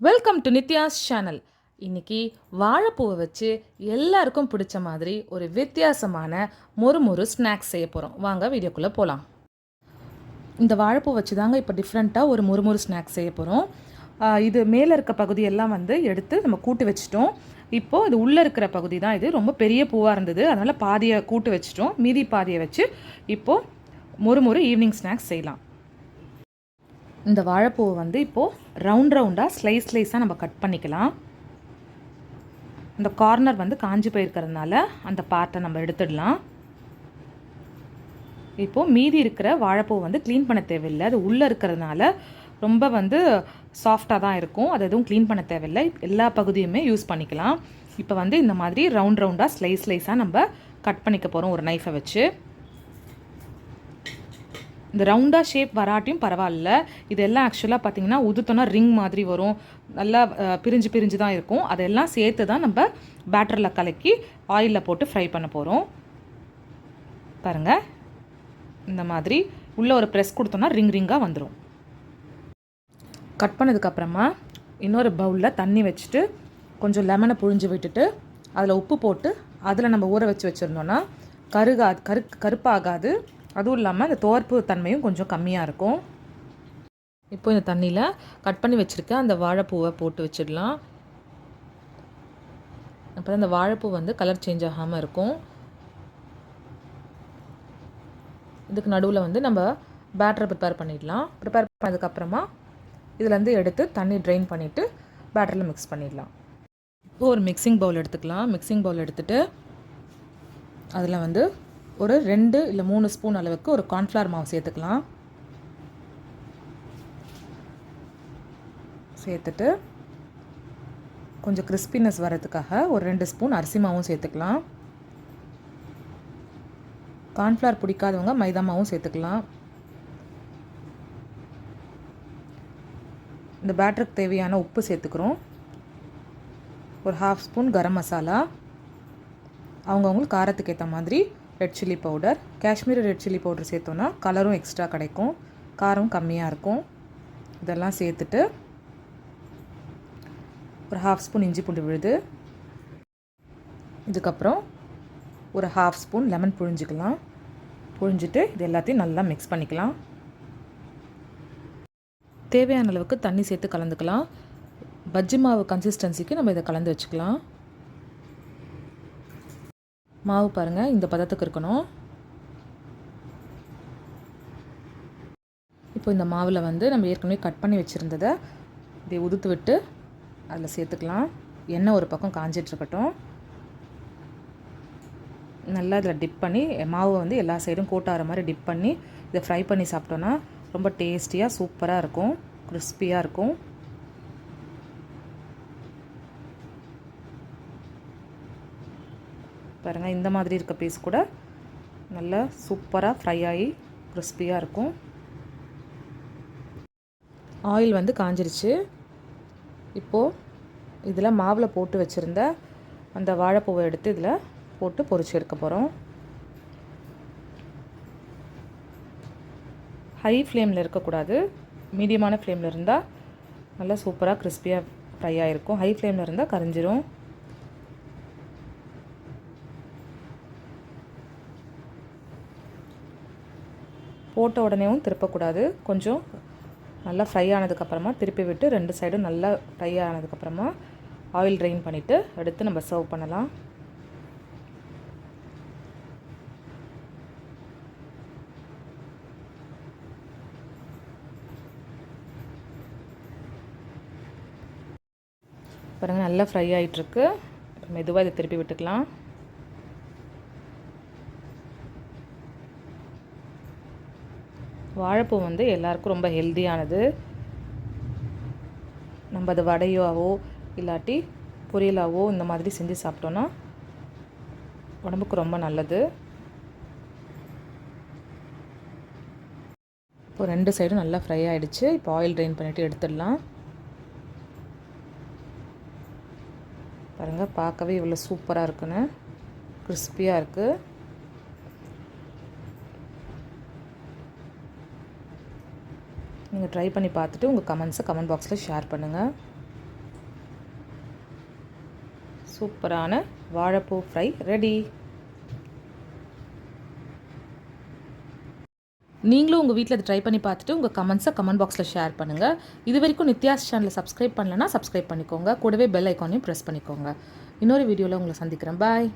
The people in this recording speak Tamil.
Welcome to Nithya's channel. இன்றைக்கி வாழைப்பூவை வச்சு எல்லாருக்கும் பிடிச்ச மாதிரி ஒரு வித்தியாசமான மொறு ஸ்நாக்ஸ் செய்ய போகிறோம். வாங்க வீடியோக்குள்ளே போகலாம். இந்த வாழைப்பூ வச்சு தாங்க இப்போ டிஃப்ரெண்ட்டாக ஒரு மொறு ஸ்நாக்ஸ் செய்ய போகிறோம். இது மேலே இருக்க பகுதியெல்லாம் எடுத்து நம்ம கூட்டு வச்சிட்டோம். இப்போது இது உள்ளே இருக்கிற பகுதி தான் இது ரொம்ப பெரிய பூவாக இருந்தது, அதனால் பாதியை கூட்டு வச்சிட்டோம். மீதி பாதியை வச்சு இப்போது மொறு ஈவினிங் ஸ்நாக்ஸ் செய்யலாம். இந்த வாழைப்பூவை இப்போது ரவுண்டாக ஸ்லைஸாக நம்ம கட் பண்ணிக்கலாம். இந்த கார்னர் காஞ்சி போயிருக்கிறதுனால அந்த பார்ட்டை நம்ம எடுத்துடலாம். இப்போது மீதி இருக்கிற வாழைப்பூவை க்ளீன் பண்ண தேவையில்லை. அது உள்ளே இருக்கிறதுனால ரொம்ப சாஃப்டாக தான் இருக்கும். அது எதுவும் க்ளீன் பண்ண தேவையில்லை. எல்லா பகுதியுமே யூஸ் பண்ணிக்கலாம். இப்போ இந்த மாதிரி ரவுண்டாக ஸ்லைஸாக நம்ம கட் பண்ணிக்க போகிறோம் ஒரு நைஃபை வச்சு. இந்த ரவுண்டாக ஷேப் வராட்டியும் பரவாயில்ல. இதெல்லாம் ஆக்சுவலாக பார்த்திங்கன்னா உதுத்தோன்னா ரிங் மாதிரி வரும், நல்லா பிரிஞ்சு தான் இருக்கும். அதெல்லாம் சேர்த்து தான் நம்ம பேட்டரில் கலக்கி ஆயிலில் போட்டு ஃப்ரை பண்ண போகிறோம். பாருங்கள், இந்த மாதிரி உள்ளே ஒரு ப்ரெஸ் கொடுத்தோன்னா ரிங்காக வந்துடும். கட் பண்ணதுக்கப்புறமா இன்னொரு பவுலில் தண்ணி வச்சுட்டு கொஞ்சம் லெமனை புழிஞ்சு விட்டுட்டு அதில் உப்பு போட்டு அதில் நம்ம ஊற வச்சுருந்தோன்னா கருப்பாகாது. அதுவும் இல்லாமல் இந்த துவர்ப்பு தன்மையும் கொஞ்சம் கம்மியாக இருக்கும். இப்போ இந்த தண்ணியில் கட் பண்ணி வச்சுருக்க அந்த வாழைப்பூவை போட்டு வச்சிடலாம். அப்போ தான் இந்த வாழைப்பூ கலர் சேஞ்ச் ஆகாமல் இருக்கும். இதுக்கு நடுவில் நம்ம பேட்டரை ப்ரிப்பேர் பண்ணிடலாம். ப்ரிப்பேர் பண்ணதுக்கப்புறமா இதுலேருந்து எடுத்து தண்ணி ட்ரெயின் பண்ணிவிட்டு பேட்டரில் மிக்ஸ் பண்ணிடலாம். இப்போ ஒரு மிக்சிங் பவுல் எடுத்துக்கலாம். மிக்சிங் பவுல் எடுத்துகிட்டு அதில் ஒரு 2 இல்லை 3 ஸ்பூன் அளவுக்கு ஒரு கார்ன்ஃப்ளவர் மாவு சேர்த்துக்கலாம். சேர்த்துட்டு கொஞ்சம் கிறிஸ்பினஸ் வரதுக்காக ஒரு 2 ஸ்பூன் அரிசி மாவும் சேர்த்துக்கலாம். கார்ன்ஃப்ளவர் பிடிக்காதவங்க மைதா மாவும் சேர்த்துக்கலாம். இந்த பேட்டருக்கு தேவையான உப்பு சேர்த்துக்கிறோம். ஒரு 1/2 ஸ்பூன் கரம் மசாலா, அவங்கவுங்களுக்கு காரத்துக்கு ஏற்ற மாதிரி red chilli powder. Kashmiri red chilli powder சேர்த்தோன்னா கலரும் எக்ஸ்ட்ரா கிடைக்கும், காரம் கம்மியாக இருக்கும். இதெல்லாம் சேர்த்துட்டு ஒரு 1/2 ஸ்பூன் இஞ்சி பூண்டு விழுது. இதுக்கப்புறம் ஒரு 1/2 ஸ்பூன் லெமன் புழிஞ்சிக்கலாம். புழிஞ்சிட்டு இது எல்லாத்தையும் நல்லா மிக்ஸ் பண்ணிக்கலாம். தேவையான அளவுக்கு தண்ணி சேர்த்து கலந்துக்கலாம். பஜ்ஜி மாவு கன்சிஸ்டன்சிக்கு நம்ம இதை கலந்து வச்சுக்கலாம். மாவு பாருங்கள், இந்த பதத்துக்கு இருக்கணும். இப்போ இந்த மாவில் நம்ம ஏற்கனவே கட் பண்ணி வச்சுருந்ததை இதை உதுத்து விட்டு அதில் சேர்த்துக்கலாம். எண்ணெய் ஒரு பக்கம் காஞ்சிட்ருக்கட்டும். நல்லா இதில் டிப் பண்ணி மாவு எல்லா சைடும் கோட்டாகிற மாதிரி டிப் பண்ணி இதை ஃப்ரை பண்ணி சாப்பிட்டோன்னா ரொம்ப டேஸ்டியாக சூப்பராக இருக்கும், கிறிஸ்பியாக இருக்கும். பாருங்கள், இந்த மாதிரி இருக்க பீஸ் கூட நல்லா சூப்பராக ஃப்ரை ஆகி கிறிஸ்பியாக இருக்கும். ஆயில் காஞ்சிருச்சு. இப்போது இதில் மாவில் போட்டு வச்சுருந்த அந்த வாழைப்பூவை எடுத்து இதில் போட்டு பொரிச்சு எடுக்க போகிறோம். ஹை ஃப்ளேமில் இருக்கக்கூடாது, மீடியமான ஃப்ளேமில் இருந்தால் நல்லா சூப்பராக கிறிஸ்பியாக ஃப்ரை ஆகிருக்கும். ஹை ஃப்ளேமில் இருந்தால் கரிஞ்சிரும். போட்ட உடனேவும் திருப்பக்கூடாது. கொஞ்சம் நல்லா ஃப்ரை ஆனதுக்கப்புறமா திருப்பி விட்டு 2 சைடும் நல்லா ஃப்ரை ஆனதுக்கப்புறமா ஆயில் ட்ரெயின் பண்ணிவிட்டு எடுத்து நம்ம சர்வ் பண்ணலாம். பாருங்கள், நல்லா ஃப்ரை ஆகிட்டுருக்கு. மெதுவாக இதை திருப்பி விட்டுக்கலாம். வாழைப்பூ எல்லாருக்கும் ரொம்ப ஹெல்த்தியானது. நம்ம அது வடையாவோ இல்லாட்டி பொரியலாவோ இந்த மாதிரி செஞ்சு சாப்பிட்டோன்னா உடம்புக்கு ரொம்ப நல்லது. இப்போ 2 சைடும் நல்லா ஃப்ரை ஆகிடுச்சு. இப்போ ஆயில் ட்ரெயின் பண்ணிவிட்டு எடுத்துடலாம். பாருங்கள், பார்க்கவே இவ்வளோ சூப்பராக இருக்குன்னு, கிறிஸ்பியாக இருக்குது. நீங்கள் ட்ரை பண்ணி பார்த்துட்டு உங்கள் கமெண்ட்ஸை கமெண்ட் பாக்ஸில் ஷேர் பண்ணுங்கள். சூப்பரான வாழைப்பூ ஃப்ரை ரெடி. நீங்களும் உங்கள் வீட்டில் அதை ட்ரை பண்ணி பார்த்துட்டு உங்கள் கமெண்ட்ஸை கமெண்ட் பாக்ஸில் ஷேர் பண்ணுங்கள். இது வரைக்கும் நித்யாஸ் சேனலை சப்ஸ்கிரைப் பண்ணலன்னா சப்ஸ்கிரைப் பண்ணிக்கோங்க. கூடவே பெல் ஐக்கானையும் ப்ரெஸ் பண்ணிக்கோங்க. இன்னொரு வீடியோவில் உங்களை சந்திக்கிறேன். பாய்.